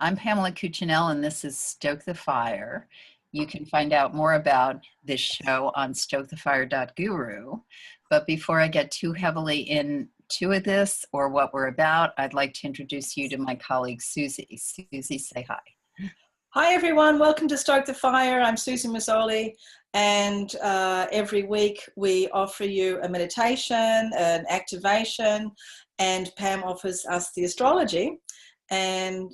I'm Pamela Cuccinell, and this is Stoke the Fire. You can find out more about this show on stokethefire.guru. But before I get too heavily into this or what we're about, I'd like to introduce you to my colleague, Susie. Susie, say hi. Hi everyone, welcome to Stoke the Fire. I'm Susie Mazzoli, and every week we offer you a meditation, an activation, and Pam offers us the astrology. And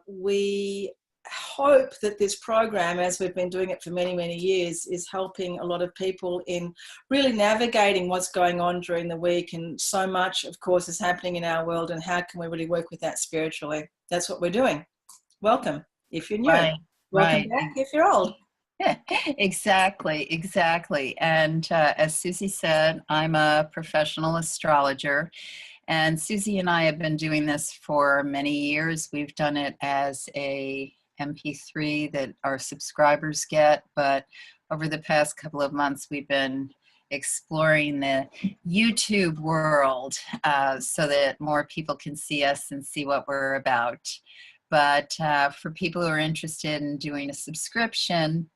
we hope that this program, as we've been doing it for many, many years, is helping a lot of people in really navigating what's going on during the week. And so much, of course, is happening in our world, and how can we really work with that spiritually? That's what we're doing. Welcome. If you're new, welcome back if you're old. Exactly. And as Susie said, I'm a professional astrologer, and Susie and I have been doing this for many years. We've done it as a MP3 that our subscribers get, but over the past couple of months, we've been exploring the YouTube world so that more people can see us and see what we're about. But for people who are interested in doing a subscription,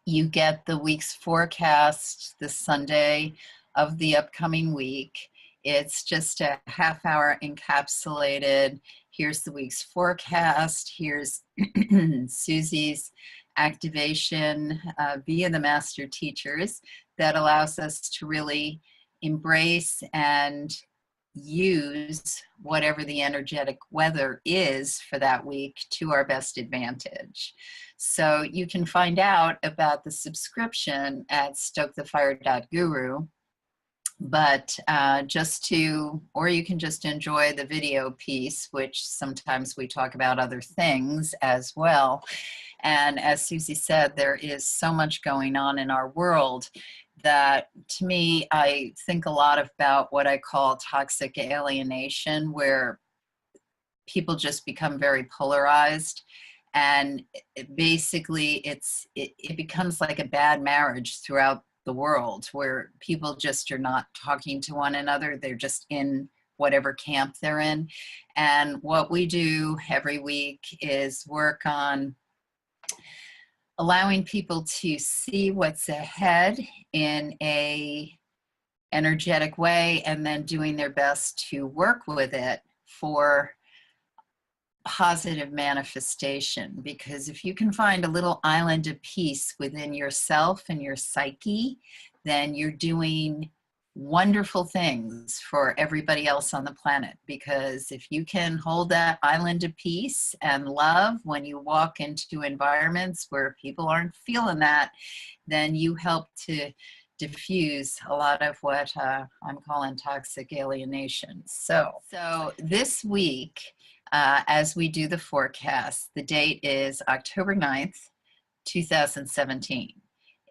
you get the week's forecast the Sunday of the upcoming week. It's just a half-hour encapsulated, here's the week's forecast, here's Susie's activation via the master teachers that allows us to really embrace and use whatever the energetic weather is for that week to our best advantage. So you can find out about the subscription at stokethefire.guru, but or you can just enjoy the video piece, which sometimes we talk about other things as well. And as Susie said, there is so much going on in our world that, to me, I think a lot about what I call toxic alienation, where people just become very polarized, and basically it becomes like a bad marriage throughout the world, where people just are not talking to one another. They're just in whatever camp they're in. And what we do every week is work on allowing people to see what's ahead in a energetic way, and then doing their best to work with it for positive manifestation. Because if you can find a little island of peace within yourself and your psyche, then you're doing wonderful things for everybody else on the planet. Because if you can hold that island of peace and love when you walk into environments where people aren't feeling that, then you help to diffuse a lot of what I'm calling toxic alienation. So this week, as we do the forecast, the date is October 9th, 2017.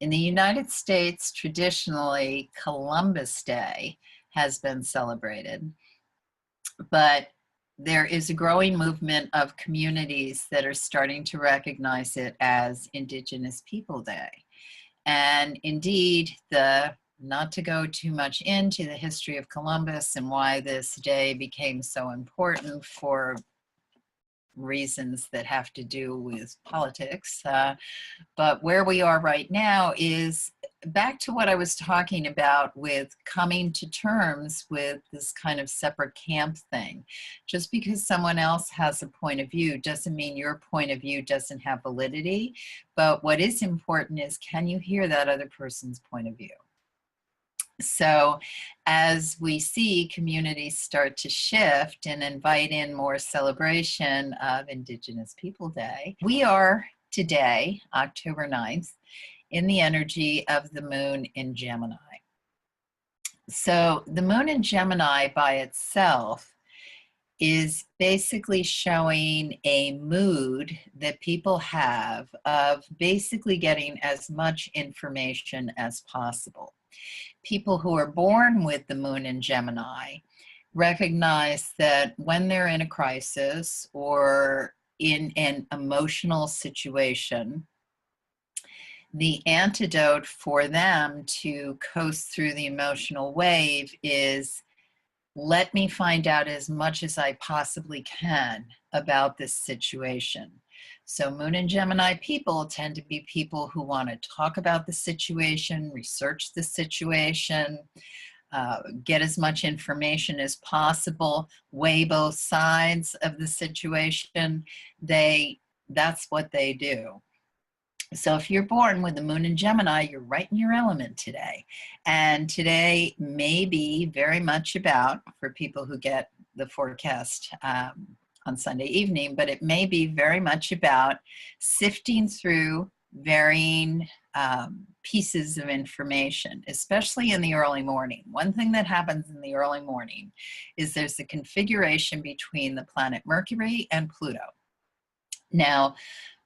In the United States, traditionally, Columbus Day has been celebrated, but there is a growing movement of communities that are starting to recognize it as Indigenous People Day. And indeed, not to go too much into the history of Columbus and why this day became so important for reasons that have to do with politics, but where we are right now is back to what I was talking about with coming to terms with this kind of separate camp thing. Just because someone else has a point of view doesn't mean your point of view doesn't have validity, but what is important is, can you hear that other person's point of view? So as we see communities start to shift and invite in more celebration of Indigenous People Day, we are today, October 9th, in the energy of the moon in Gemini. So the moon in Gemini by itself is basically showing a mood that people have of basically getting as much information as possible. People who are born with the moon in Gemini recognize that when they're in a crisis or in an emotional situation, the antidote for them to coast through the emotional wave is Let me find out as much as I possibly can about this situation. So Moon and Gemini people tend to be people who want to talk about the situation, research the situation, get as much information as possible, weigh both sides of the situation. That's what they do. So if you're born with the Moon in Gemini, you're right in your element today. And today may be very much about, for people who get the forecast on Sunday evening, but it may be very much about sifting through varying pieces of information, especially in the early morning. One thing that happens in the early morning is there's a configuration between the planet Mercury and Pluto. Now,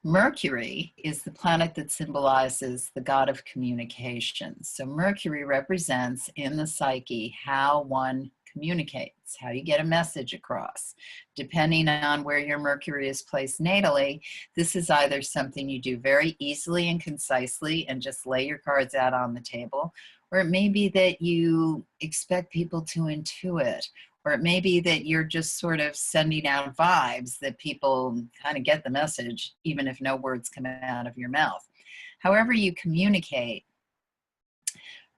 Mercury is the planet that symbolizes the god of communication. So Mercury represents in the psyche how one communicates, how you get a message across. Depending on where your Mercury is placed natally, this is either something you do very easily and concisely and just lay your cards out on the table, or it may be that you expect people to intuit, or it may be that you're just sort of sending out vibes that people kind of get the message, even if no words come out of your mouth. However you communicate,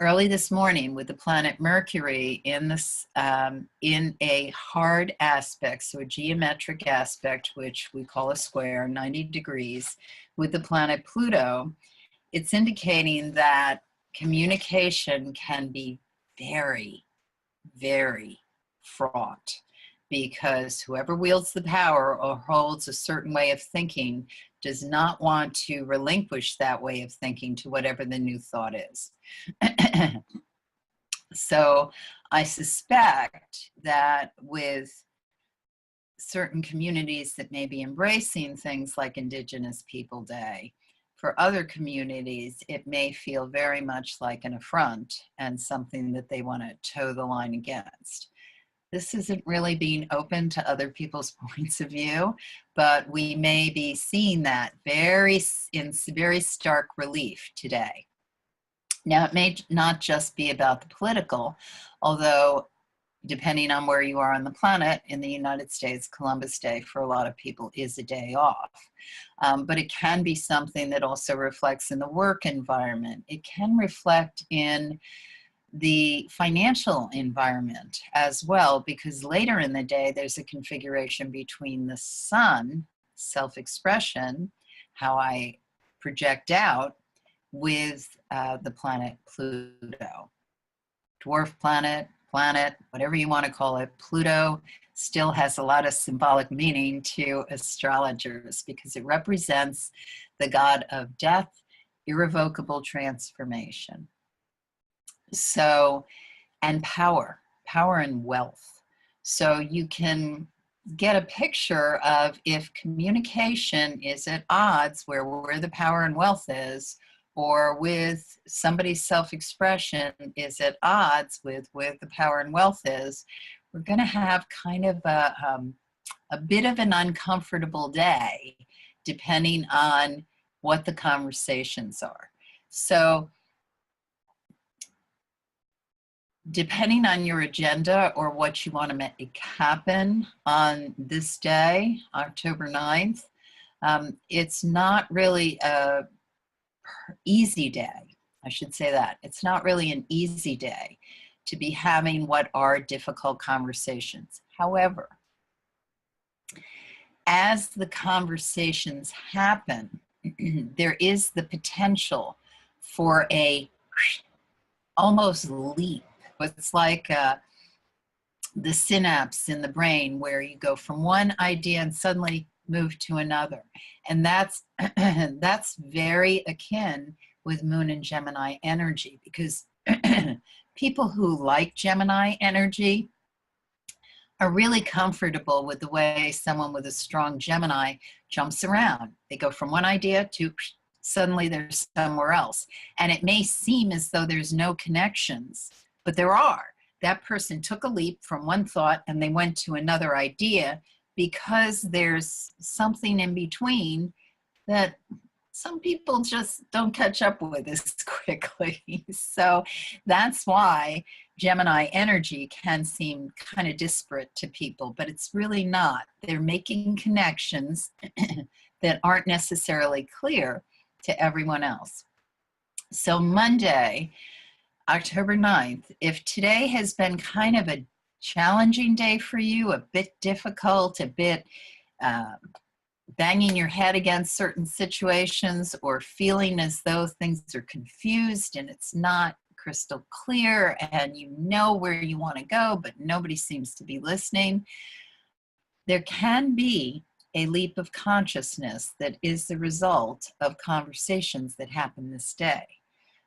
early this morning with the planet Mercury in this in a hard aspect, so a geometric aspect, which we call a square, 90 degrees, with the planet Pluto, it's indicating that communication can be very, very fraught, because whoever wields the power or holds a certain way of thinking does not want to relinquish that way of thinking to whatever the new thought is. So I suspect that with certain communities that may be embracing things like Indigenous People Day, for other communities, it may feel very much like an affront and something that they want to toe the line against. This isn't really being open to other people's points of view, but we may be seeing that in very stark relief today. Now, it may not just be about the political, although depending on where you are on the planet, in the United States, Columbus Day for a lot of people is a day off. But it can be something that also reflects in the work environment. It can reflect in the financial environment as well, because later in the day, there's a configuration between the sun, self-expression, how I project out, with the planet Pluto. Dwarf planet, whatever you want to call it, Pluto still has a lot of symbolic meaning to astrologers because it represents the god of death, irrevocable transformation. So, and power and wealth. So you can get a picture of if communication is at odds where the power and wealth is, or with somebody's self-expression is at odds with where the power and wealth is, we're going to have kind of a bit of an uncomfortable day, depending on what the conversations are. So depending on your agenda or what you want to make happen on this day, October 9th, it's not really a easy day. I should say that. It's not really an easy day to be having what are difficult conversations. However, as the conversations happen, there is the potential for a almost leap. It's like the synapse in the brain where you go from one idea and suddenly move to another. And that's very akin with Moon and Gemini energy, because people who like Gemini energy are really comfortable with the way someone with a strong Gemini jumps around. They go from one idea to suddenly they're somewhere else. And it may seem as though there's no connections, but there are. That person took a leap from one thought and they went to another idea, because there's something in between that some people just don't catch up with as quickly. So that's why Gemini energy can seem kind of disparate to people, but it's really not. They're making connections that aren't necessarily clear to everyone else. So Monday, October 9th, if today has been kind of a challenging day for you, a bit difficult, a bit banging your head against certain situations, or feeling as though things are confused and it's not crystal clear and you know where you want to go, but nobody seems to be listening, there can be a leap of consciousness that is the result of conversations that happen this day.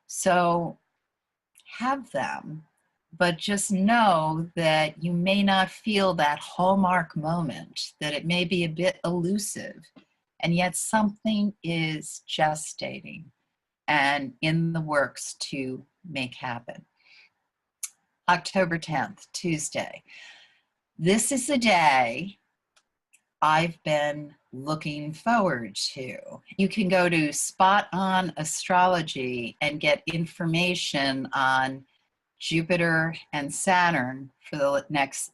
So have them, but just know that you may not feel that hallmark moment, that it may be a bit elusive, and yet something is gestating and in the works to make happen. October 10th, Tuesday. This is a day I've been looking forward to. You can go to Spot On Astrology and get information on Jupiter and Saturn for the next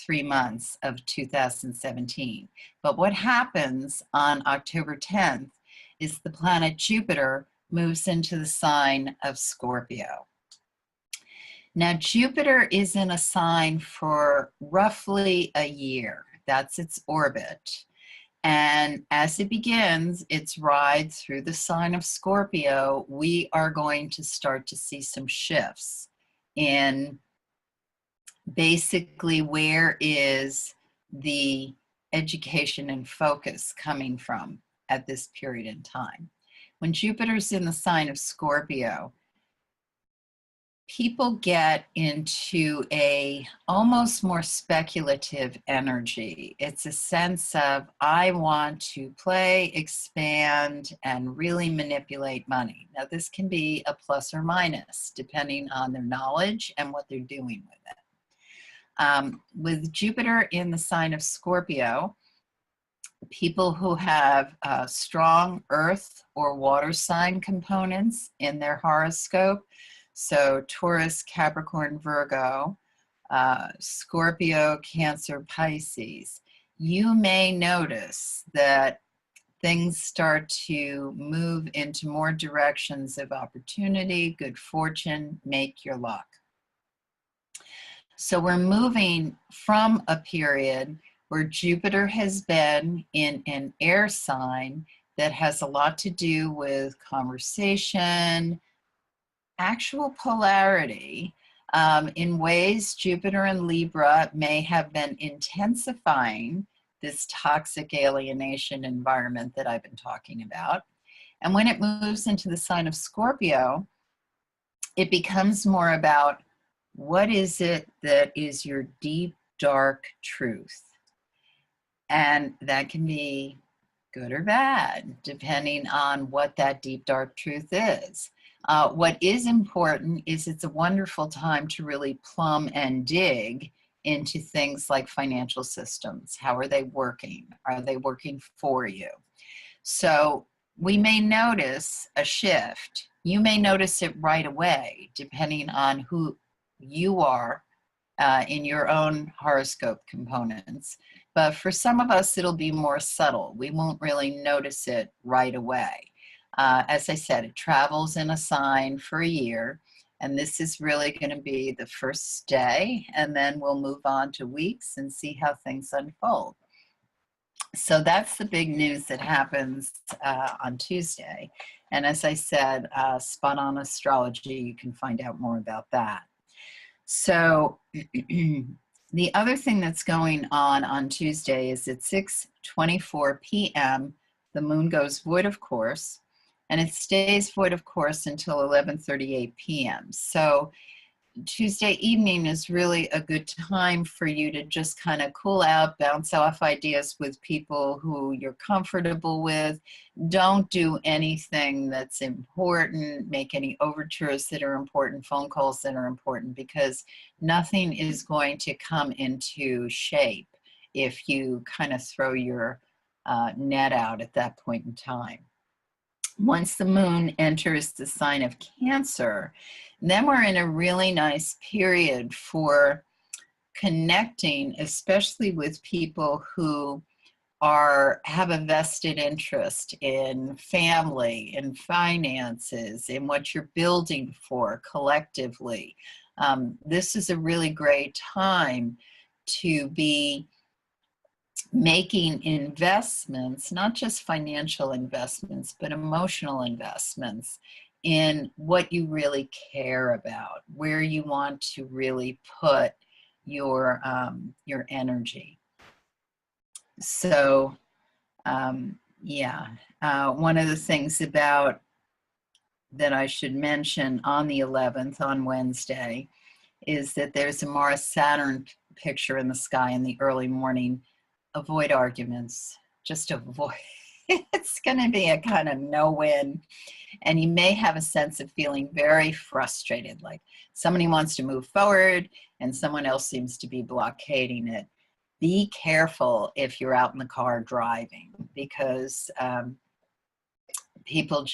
3 months of 2017. But what happens on October 10th is the planet Jupiter moves into the sign of Scorpio. Now, Jupiter is in a sign for roughly a year. That's its orbit. And as it begins its ride through the sign of Scorpio, we are going to start to see some shifts in basically where is the education and focus coming from at this period in time. When Jupiter's in the sign of Scorpio, people get into a almost more speculative energy. It's a sense of, I want to play, expand, and really manipulate money. Now, this can be a plus or minus, depending on their knowledge and what they're doing with it. With Jupiter in the sign of Scorpio, people who have strong earth or water sign components in their horoscope, so Taurus, Capricorn, Virgo, Scorpio, Cancer, Pisces, you may notice that things start to move into more directions of opportunity, good fortune, make your luck. So we're moving from a period where Jupiter has been in an air sign that has a lot to do with conversation, actual polarity. In ways, Jupiter and Libra may have been intensifying this toxic alienation environment that I've been talking about. And when it moves into the sign of Scorpio, it becomes more about what is it that is your deep, dark truth. And that can be good or bad, depending on what that deep, dark truth is. What is important is it's a wonderful time to really plumb and dig into things like financial systems. How are they working? Are they working for you? So we may notice a shift. You may notice it right away, depending on who you are in your own horoscope components. But for some of us, it'll be more subtle. We won't really notice it right away. As I said, it travels in a sign for a year, and this is really going to be the first day, and then we'll move on to weeks and see how things unfold. So that's the big news that happens on Tuesday. And as I said, Spot On Astrology, you can find out more about that. So the other thing that's going on Tuesday is at 6:24 p.m., the moon goes void, of course, and it stays void, of course, until 11:38 p.m. So Tuesday evening is really a good time for you to just kind of cool out, bounce off ideas with people who you're comfortable with. Don't do anything that's important, make any overtures that are important, phone calls that are important, because nothing is going to come into shape if you kind of throw your net out at that point in time. Once the moon enters the sign of Cancer, then we're in a really nice period for connecting, especially with people who have a vested interest in family and finances, in what you're building for collectively. This is a really great time to be making investments, not just financial investments, but emotional investments in what you really care about, where you want to really put your energy. So yeah, one of the things about that I should mention on the 11th, on Wednesday, is that there's a Mars-Saturn picture in the sky in the early morning. Avoid arguments, just avoid. It's going to be a kind of no-win, and you may have a sense of feeling very frustrated, like somebody wants to move forward and someone else seems to be blockading it. Be careful if you're out in the car driving, because people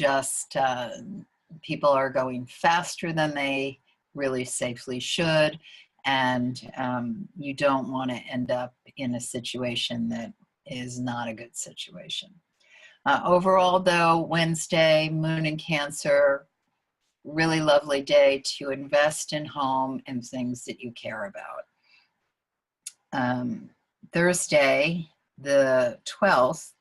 are going faster than they really safely should, and you don't want to end up in a situation that is not a good situation. Overall, though, Wednesday, moon in Cancer, really lovely day to invest in home and things that you care about. Thursday, the 12th,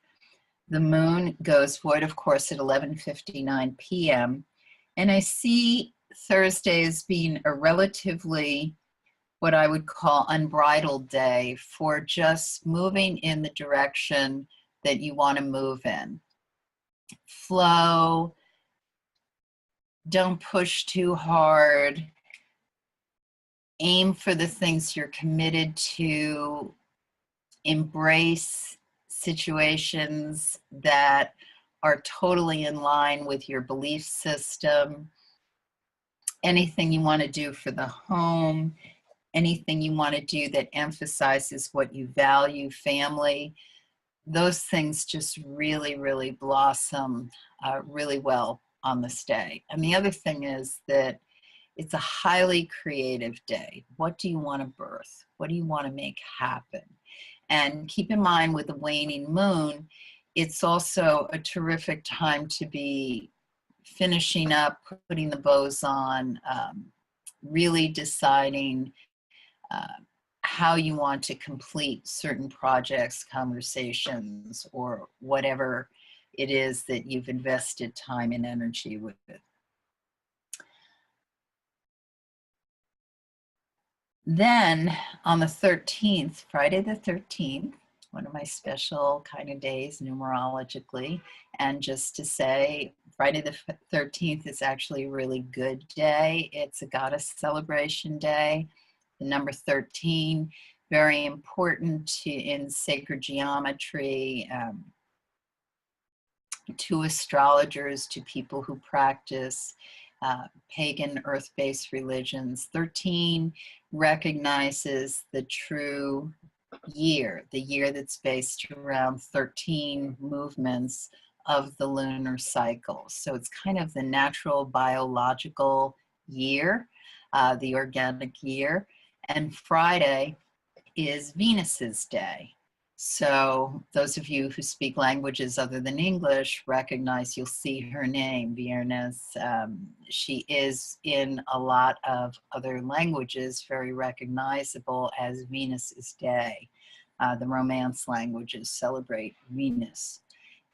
the moon goes void, of course, at 11:59 p.m. And I see Thursday as being a relatively, what I would call, unbridled day for just moving in the direction that you want to move in. Flow, don't push too hard, aim for the things you're committed to, embrace situations that are totally in line with your belief system, anything you want to do for the home, anything you want to do that emphasizes what you value, family, those things just really, really blossom really well on this day. And the other thing is that it's a highly creative day. What do you want to birth? What do you want to make happen? And keep in mind, with the waning moon, it's also a terrific time to be finishing up, putting the bows on, really deciding how you want to complete certain projects, conversations, or whatever it is that you've invested time and energy with it. Then on the 13th, Friday the 13th, one of my special kind of days numerologically, and just to say, Friday the 13th is actually a really good day. It's a goddess celebration day. The number 13, very important in sacred geometry, to astrologers, to people who practice pagan earth-based religions. 13 recognizes the true year, the year that's based around 13 movements of the lunar cycle. So it's kind of the natural biological year, the organic year. And Friday is Venus's day. So those of you who speak languages other than English recognize, you'll see her name, Venus. She is in a lot of other languages very recognizable as Venus's day. The Romance languages celebrate Venus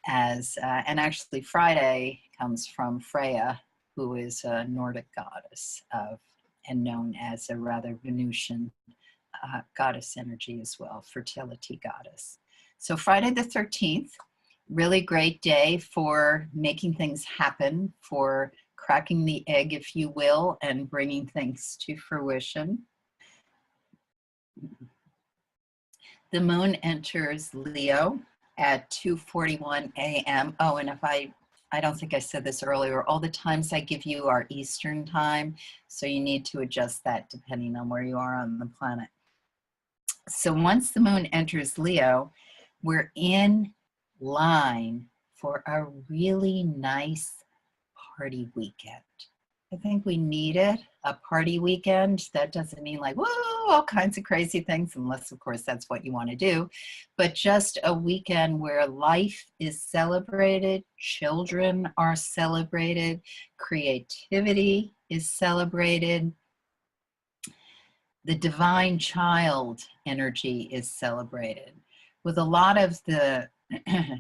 as, and actually Friday comes from Freya, who is a Nordic goddess and known as a rather Venusian goddess energy as well, fertility goddess. So Friday the 13th, really great day for making things happen, for cracking the egg, if you will, and bringing things to fruition. The moon enters Leo at 2:41 a.m. Oh, and if I don't think I said this earlier, all the times I give you are Eastern time, so you need to adjust that depending on where you are on the planet. So once the moon enters Leo, we're in line for a really nice party weekend. I think we needed a party weekend. That doesn't mean like, woo, all kinds of crazy things, unless of course that's what you want to do, but just a weekend where life is celebrated, children are celebrated, creativity is celebrated, the divine child energy is celebrated. With a lot of the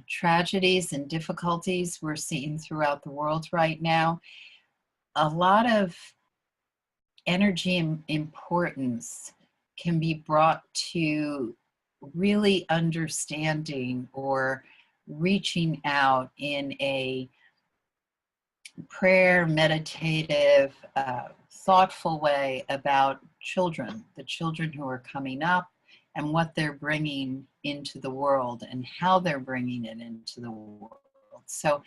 tragedies and difficulties we're seeing throughout the world right now, a lot of energy and importance can be brought to really understanding or reaching out in a prayer, meditative, thoughtful way about children, the children who are coming up and what they're bringing into the world and how they're bringing it into the world. So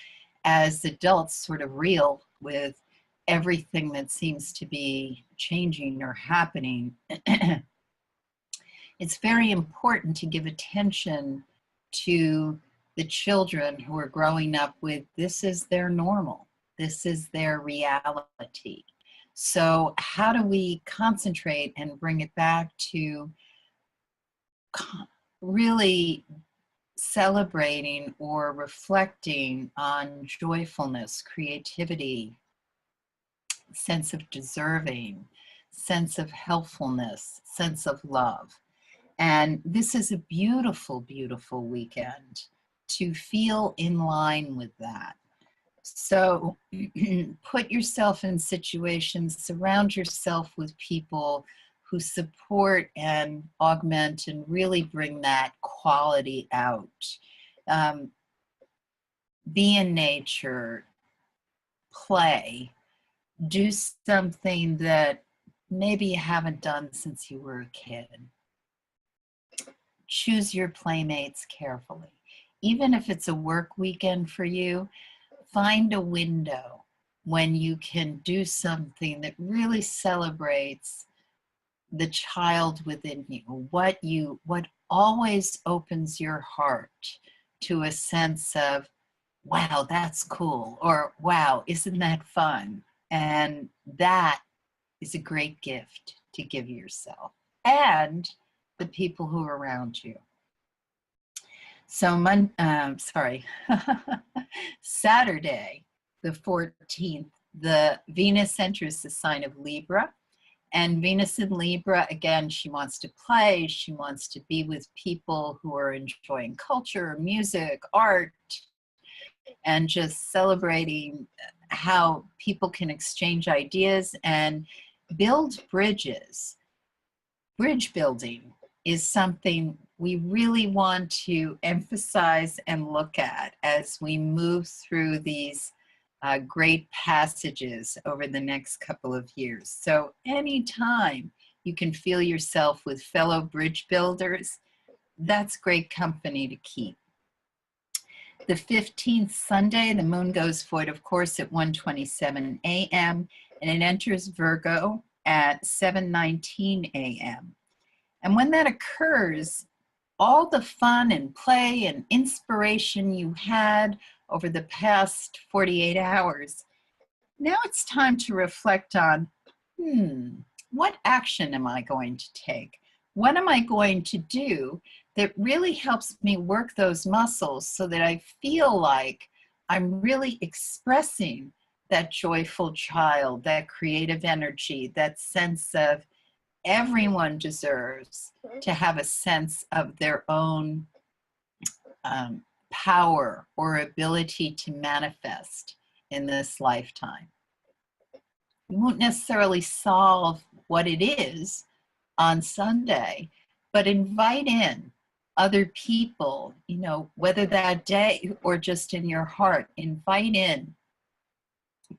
as adults sort of reel with everything that seems to be changing or happening, it's very important to give attention to the children who are growing up with this is their normal, this is their reality. So how do we concentrate and bring it back to really celebrating or reflecting on joyfulness, creativity, sense of deserving, sense of helpfulness, sense of love. And this is a beautiful, beautiful weekend to feel in line with that. So put yourself in situations, surround yourself with people who support and augment and really bring that quality out. Be in nature, play, do something that maybe you haven't done since you were a kid. Choose your playmates carefully. Even if it's a work weekend for you, find a window when you can do something that really celebrates the child within you, what always opens your heart to a sense of, wow, that's cool, or wow, isn't that fun? And that is a great gift to give yourself and the people who are around you. So Saturday, the 14th, the Venus enters the sign of Libra. And Venus in Libra, again, she wants to play. She wants to be with people who are enjoying culture, music, art, and just celebrating how people can exchange ideas and build bridges. Bridge building is something we really want to emphasize and look at as we move through these great passages over the next couple of years. So anytime you can feel yourself with fellow bridge builders, that's great company to keep. The 15th Sunday, the moon goes void, of course, at 1:27 a.m. and it enters Virgo at 7:19 a.m. And when that occurs, all the fun and play and inspiration you had over the past 48 hours, now it's time to reflect on, what action am I going to take? What am I going to do that really helps me work those muscles so that I feel like I'm really expressing that joyful child, that creative energy, that sense of everyone deserves to have a sense of their own power or ability to manifest in this lifetime. You won't necessarily solve what it is on Sunday, but invite in other people, whether that day or just in your heart, invite in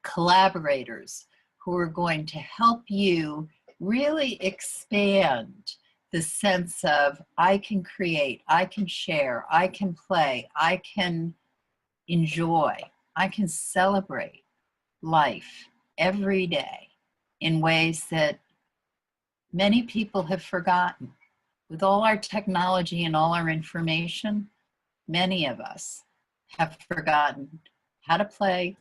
collaborators who are going to help you really expand the sense of I can create, I can share, I can play, I can enjoy, I can celebrate life every day in ways that many people have forgotten. With all our technology and all our information, many of us have forgotten how to play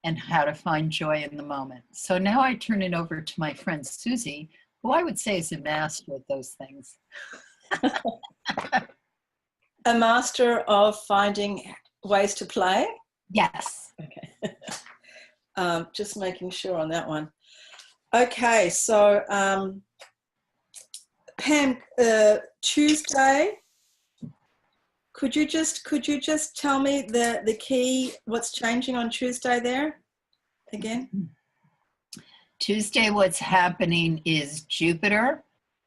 and how to find joy in the moment. So now I turn it over to my friend Susie, who I would say is a master at those things. A master of finding ways to play? Yes. Okay. Just making sure on that one. Okay, so Pam, Tuesday, could you just tell me the key, what's changing on Tuesday there again? Tuesday, what's happening is Jupiter,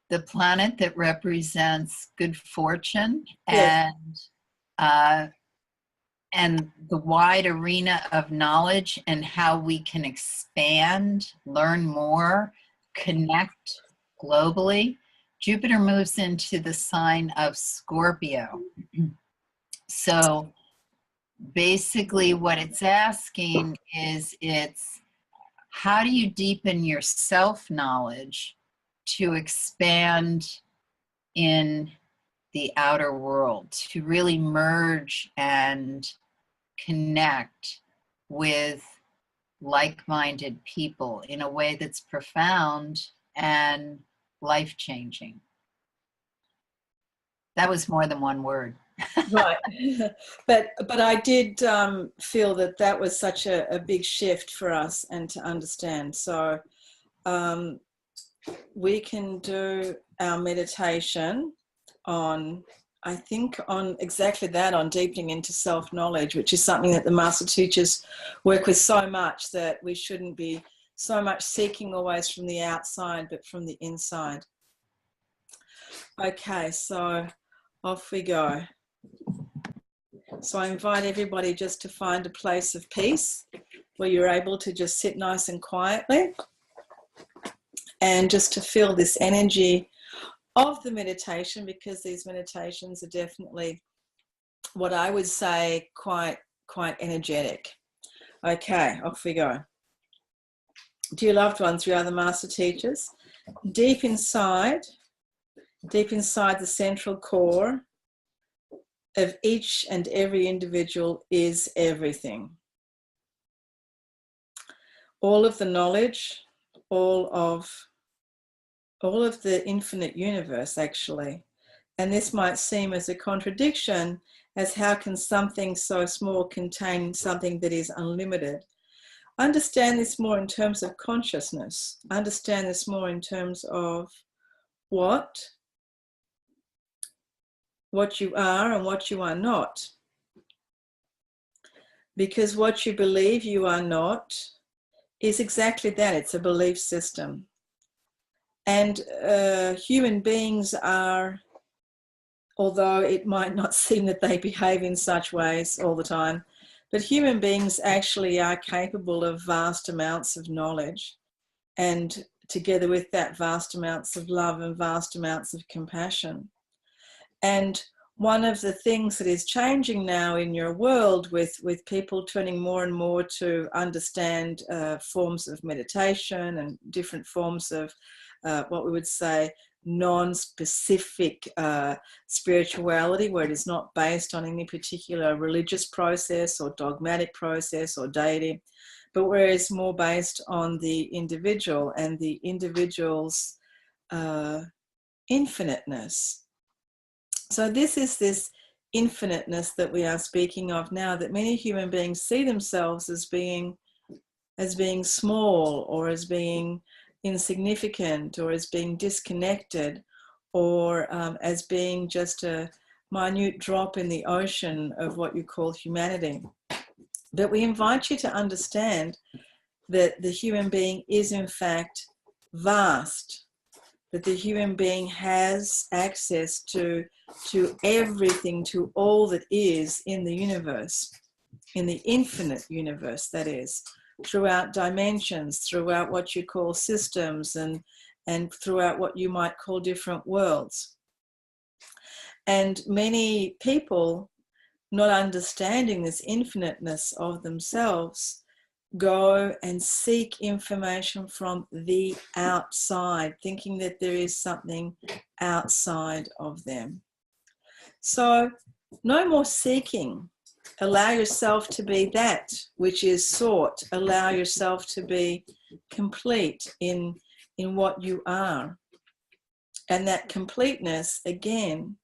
the planet that represents good fortune, Yes. and the wide arena of knowledge and how we can expand, learn more, connect globally. Jupiter moves into the sign of Scorpio. So basically what it's asking is, it's how do you deepen your self-knowledge to expand in the outer world, to really merge and connect with like-minded people in a way that's profound and life-changing. That was more than one word. Right. but I did feel that was such a big shift for us and to understand. So we can do our meditation on, I think, on exactly that, on deepening into self-knowledge, which is something that the master teachers work with so much, that we shouldn't be so much seeking always from the outside, but from the inside. Okay, so off we go. So I invite everybody just to find a place of peace where you're able to just sit nice and quietly, and just to feel this energy of the meditation, because these meditations are definitely, what I would say, quite energetic. Okay, off we go. Dear loved ones, we are the master teachers. Deep inside the central core of each and every individual is everything. All of the knowledge, all of the infinite universe, actually. And this might seem as a contradiction, as how can something so small contain something that is unlimited? Understand this more in terms of consciousness. Understand this more in terms of what you are and what you are not. Because what you believe you are not is exactly that. It's a belief system. And human beings are, although it might not seem that they behave in such ways all the time, but human beings actually are capable of vast amounts of knowledge, and together with that, vast amounts of love and vast amounts of compassion. And one of the things that is changing now in your world, with people turning more and more to understand forms of meditation and different forms of what we would say non-specific spirituality, where it is not based on any particular religious process or dogmatic process or deity, but where it's more based on the individual and the individual's infiniteness. So this is this infiniteness that we are speaking of now, that many human beings see themselves as being small, or as being insignificant, or as being disconnected, or as being just a minute drop in the ocean of what you call humanity. But we invite you to understand that the human being is in fact vast, that the human being has access to everything, to all that is in the universe, in the infinite universe, that is, throughout dimensions, throughout what you call systems, and throughout what you might call different worlds. And many people, not understanding this infiniteness of themselves, go and seek information from the outside, thinking that there is something outside of them. So no more seeking. Allow yourself to be that which is sought. Allow yourself to be complete in what you are. And that completeness, again,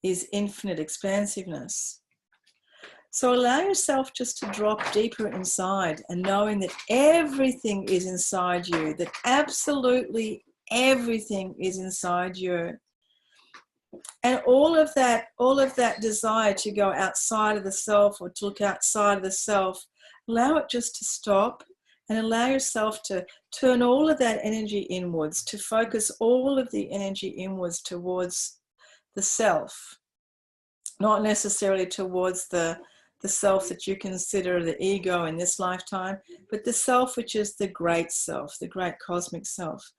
is infinite expansiveness. So allow yourself just to drop deeper inside, and knowing that everything is inside you, that absolutely everything is inside you. And all of that desire to go outside of the self, or to look outside of the self, allow it just to stop, and allow yourself to turn all of that energy inwards, to focus all of the energy inwards towards the self, not necessarily towards the self that you consider the ego in this lifetime, but the self which is the great self, the great cosmic self.